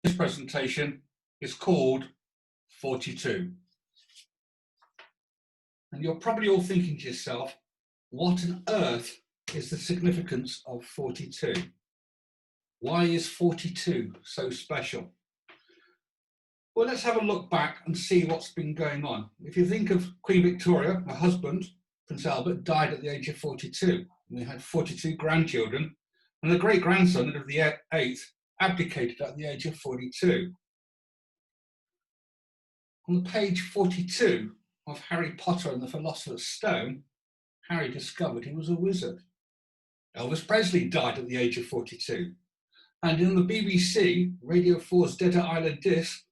This presentation is called 42. And you're probably all thinking to yourself, what on earth is the significance of 42? Why is 42 so special? Well, let's have a look back and see what's been going on. If you think of Queen Victoria, her husband, Prince Albert, died at the age of 42. And they had 42 grandchildren, and the great-grandson of the 8th abdicated at the age of 42. On page 42 of Harry Potter and the Philosopher's Stone, Harry discovered he was a wizard. Elvis Presley died at the age of 42. And in the BBC, Radio 4's Desert Island Disc,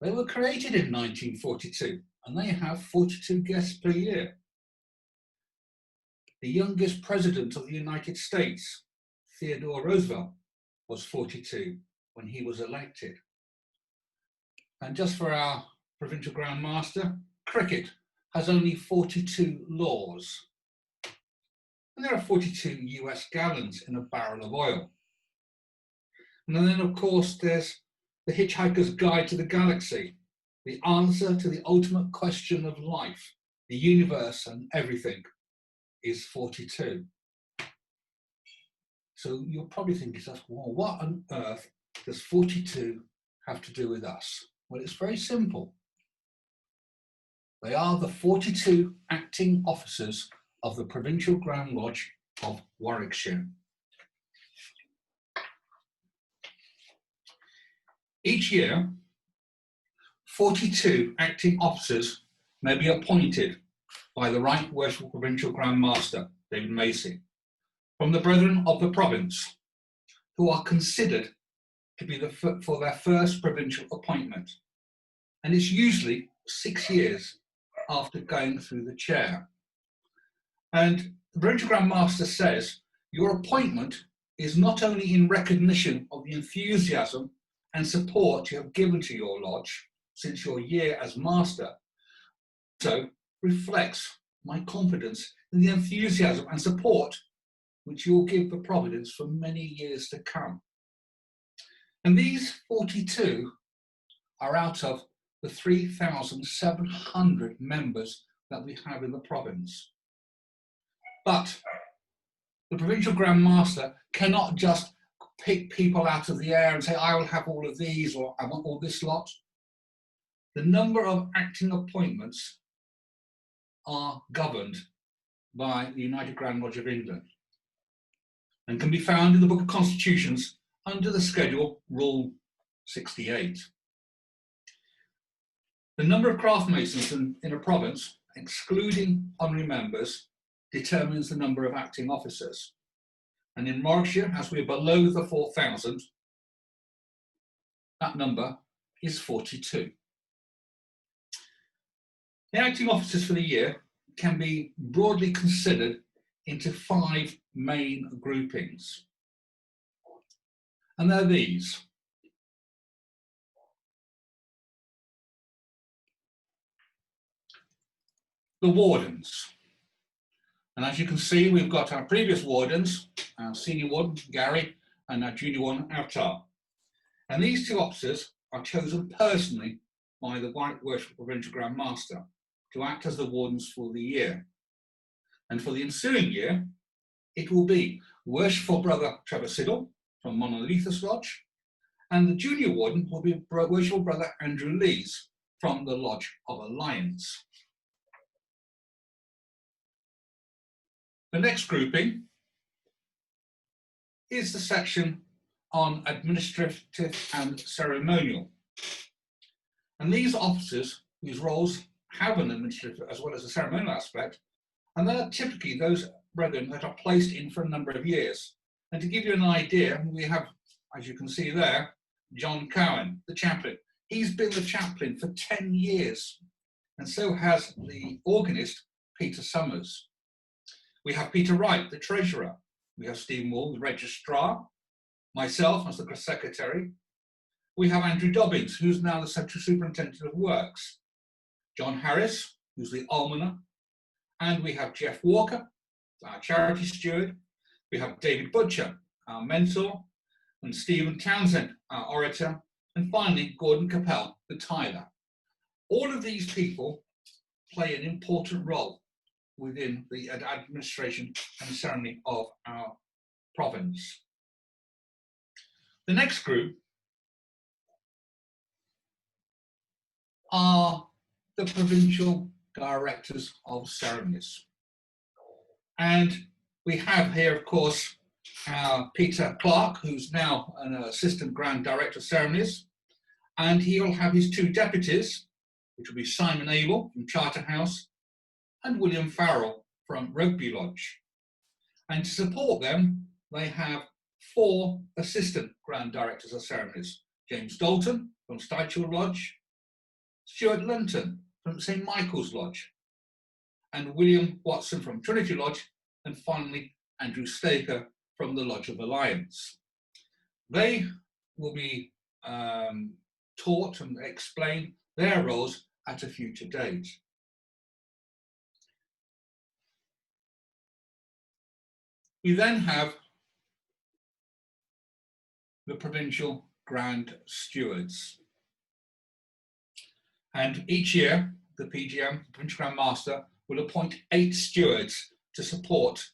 they were created in 1942, and they have 42 guests per year. The youngest president of the United States, Theodore Roosevelt, was 42 when he was elected. And just for our provincial Grand Master, cricket has only 42 laws. And there are 42 US gallons in a barrel of oil. And then, of course, there's The Hitchhiker's Guide to the Galaxy, the answer to the ultimate question of life, the universe and everything, is 42. So you'll probably think to yourself, well, what on earth does 42 have to do with us? Well, it's very simple. They are the 42 acting officers of the Provincial Grand Lodge of Warwickshire. Each year, 42 acting officers may be appointed by the Right Worshipful Provincial Grand Master, David Macy, from the Brethren of the Province, who are considered to be for their first provincial appointment. And it's usually 6 years after going through the chair. And the Provincial Grand Master says, your appointment is not only in recognition of the enthusiasm and support you have given to your lodge since your year as master, also reflects my confidence in the enthusiasm and support which you will give the Providence for many years to come. And these 42 are out of the 3,700 members that we have in the province. But the Provincial Grand Master cannot just pick people out of the air and say, I will have all of these, or I want all this lot. The number of acting appointments are governed by the United Grand Lodge of England and can be found in the Book of Constitutions under the schedule Rule 68. The number of craft masons in a province, excluding honorary members, determines the number of acting officers. And in Warwickshire, as we're below the 4,000, that number is 42. The acting officers for the year can be broadly considered into 5 main groupings. And they're these. The wardens. And as you can see, we've got our previous wardens, our senior warden, Gary, and our junior warden, Avtar. And these 2 officers are chosen personally by the Right Worshipful Provincial Grand Master to act as the wardens for the year. And for the ensuing year, it will be Worshipful Brother Trevor Siddle from Monolithus Lodge, and the junior warden will be Worshipful Brother Andrew Lees from the Lodge of Alliance. The next grouping is the section on administrative and ceremonial. And these officers, whose roles have an administrative as well as a ceremonial aspect, and they're typically those brethren that are placed in for a number of years. And to give you an idea, we have, as you can see there, John Cowan, the chaplain. He's been the chaplain for 10 years, and so has the organist, Peter Summers. We have Peter Wright, the treasurer. We have Stephen Wall, the registrar. Myself as the secretary. We have Andrew Dobbins, who's now the central superintendent of works. John Harris, who's the almoner. And we have Jeff Walker, our charity steward. We have David Butcher, our mentor, and Stephen Townsend, our orator, and finally Gordon Capel, the tiler. All of these people play an important role within the administration and ceremony of our province. The next group are the provincial directors of ceremonies. And we have here, of course, our Peter Clark, who's now an Assistant Grand Director of Ceremonies, and he'll have his two deputies, which will be Simon Abel from Charterhouse and William Farrell from Rugby Lodge. And to support them, they have 4 Assistant Grand Directors of Ceremonies: James Dalton from Stychill Lodge, Stuart Lunton from St Michael's Lodge, and William Watson from Trinity Lodge, and finally Andrew Staker from the Lodge of Alliance. They will be taught and explain their roles at a future date. We then have the Provincial Grand Stewards. And each year, the PGM, the Provincial Grand Master, will appoint 8 stewards to support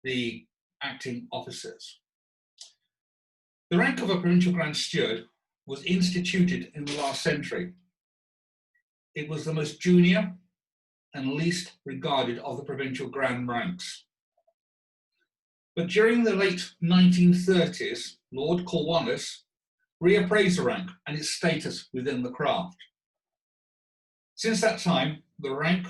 the acting officers. The rank of a Provincial Grand Steward was instituted in the last century. It was the most junior and least regarded of the provincial grand ranks. But during the late 1930s, Lord Cornwallis reappraised the rank and its status within the craft. Since that time, the rank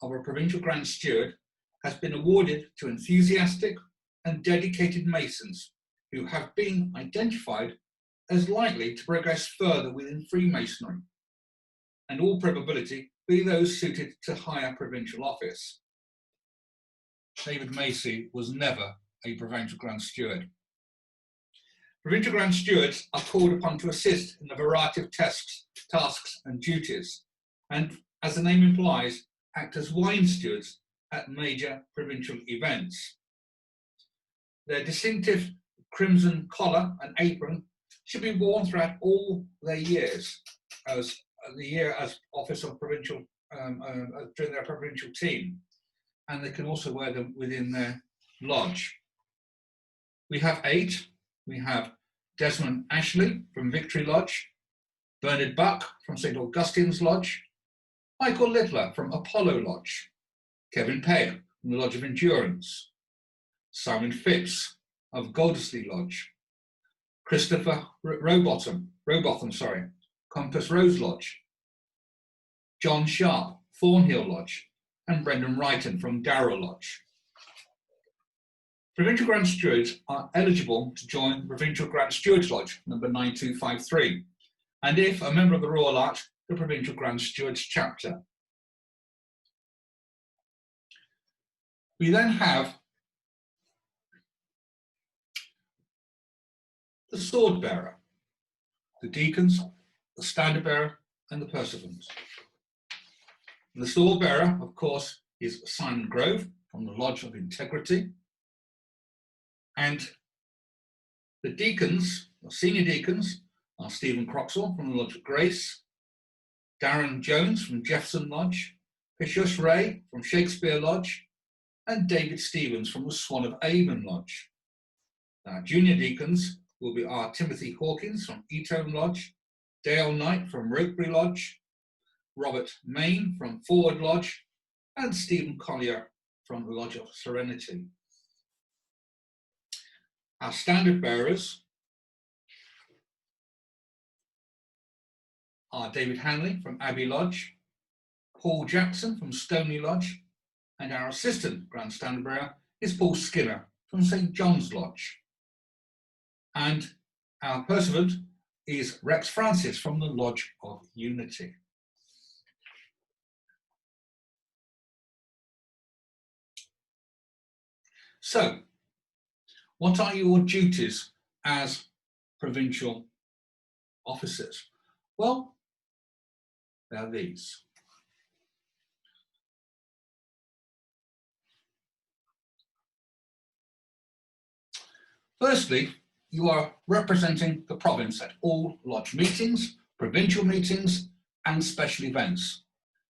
of a Provincial Grand Steward has been awarded to enthusiastic and dedicated Masons who have been identified as likely to progress further within Freemasonry, and all probability be those suited to higher provincial office. David Macy was never a Provincial Grand Steward. Provincial Grand Stewards are called upon to assist in a variety of tasks and duties, and as the name implies, act as wine stewards at major provincial events. Their distinctive crimson collar and apron should be worn throughout all their years as the year as officer of provincial during their provincial team, and they can also wear them within their lodge. We have 8. We have Desmond Ashley from Victory Lodge, Bernard Buck from St Augustine's Lodge, Michael Littler from Apollo Lodge, Kevin Pegg from the Lodge of Endurance, Simon Phipps of Goldersley Lodge, Christopher Robotham, Compass Rose Lodge, John Sharp, Thornhill Lodge, and Brendan Wrighton from Darrow Lodge. Provincial Grand Stewards are eligible to join the Provincial Grand Stewards Lodge, number 9253, and if a member of the Royal Arch, the Provincial Grand Stewards Chapter. We then have the Sword Bearer, the Deacons, the Standard Bearer, and the Pursuivants. The Sword Bearer, of course, is Simon Grove from the Lodge of Integrity. And the deacons, or senior deacons, are Stephen Croxall from the Lodge of Grace, Darren Jones from Jefferson Lodge, Pishush Ray from Shakespeare Lodge, and David Stevens from the Swan of Avon Lodge. Our junior deacons will be Timothy Hawkins from Eton Lodge, Dale Knight from Rokebury Lodge, Robert Main from Forward Lodge, and Stephen Collier from the Lodge of Serenity. Our standard bearers are David Hanley from Abbey Lodge, Paul Jackson from Stoney Lodge, and our assistant Grand Standard Bearer is Paul Skinner from St John's Lodge. And our pursuivant is Rex Francis from the Lodge of Unity. So, what are your duties as provincial officers? Well, they are these. Firstly, you are representing the province at all lodge meetings, provincial meetings, and special events.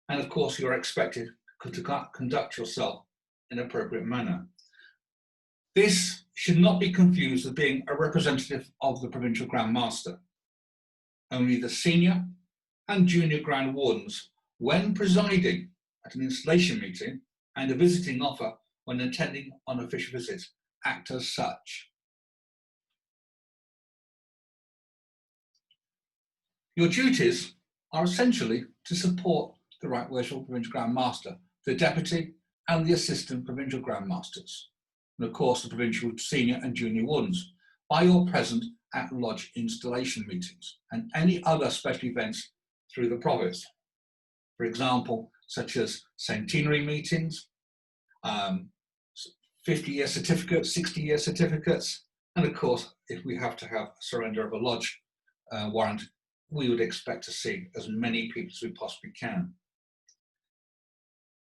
And of course, you're expected to conduct yourself in an appropriate manner. This should not be confused with being a representative of the Provincial Grand Master. Only the senior and junior Grand Wardens, when presiding at an installation meeting and a visiting offer when attending on official visits, act as such. Your duties are essentially to support the Right Worshipful Provincial Grand Master, the Deputy and the Assistant Provincial Grand Masters, and of course the Provincial Senior and Junior Wardens, by your presence at lodge installation meetings and any other special events through the province. For example, such as centenary meetings, 50-year certificates, 60-year certificates, and of course, if we have to have a surrender of a lodge warrant, we would expect to see as many people as we possibly can.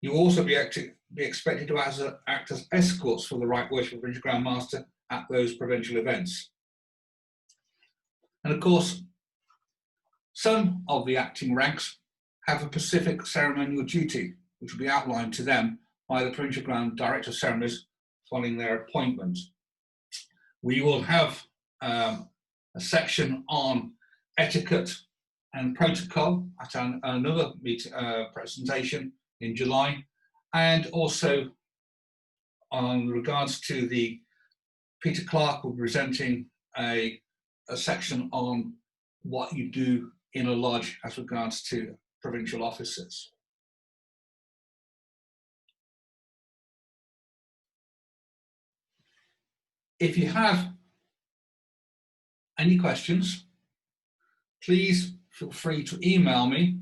You'll also be expected to act as escorts for the Right Worshipful Provincial Grand Master at those provincial events. And of course, some of the acting ranks have a specific ceremonial duty, which will be outlined to them by the Provincial Grand Director of Ceremonies following their appointment. We will have a section on etiquette and protocol at another presentation in July, and also on regards to the Peter Clark will be presenting a section on what you do in a lodge as regards to provincial officers. If you have any questions, please feel free to email me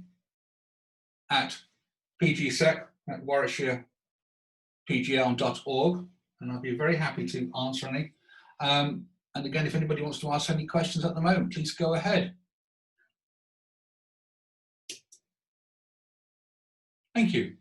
at pgsec@warwickshirepgl.org, and I'll be very happy to answer any. And again, if anybody wants to ask any questions at the moment, please go ahead. Thank you.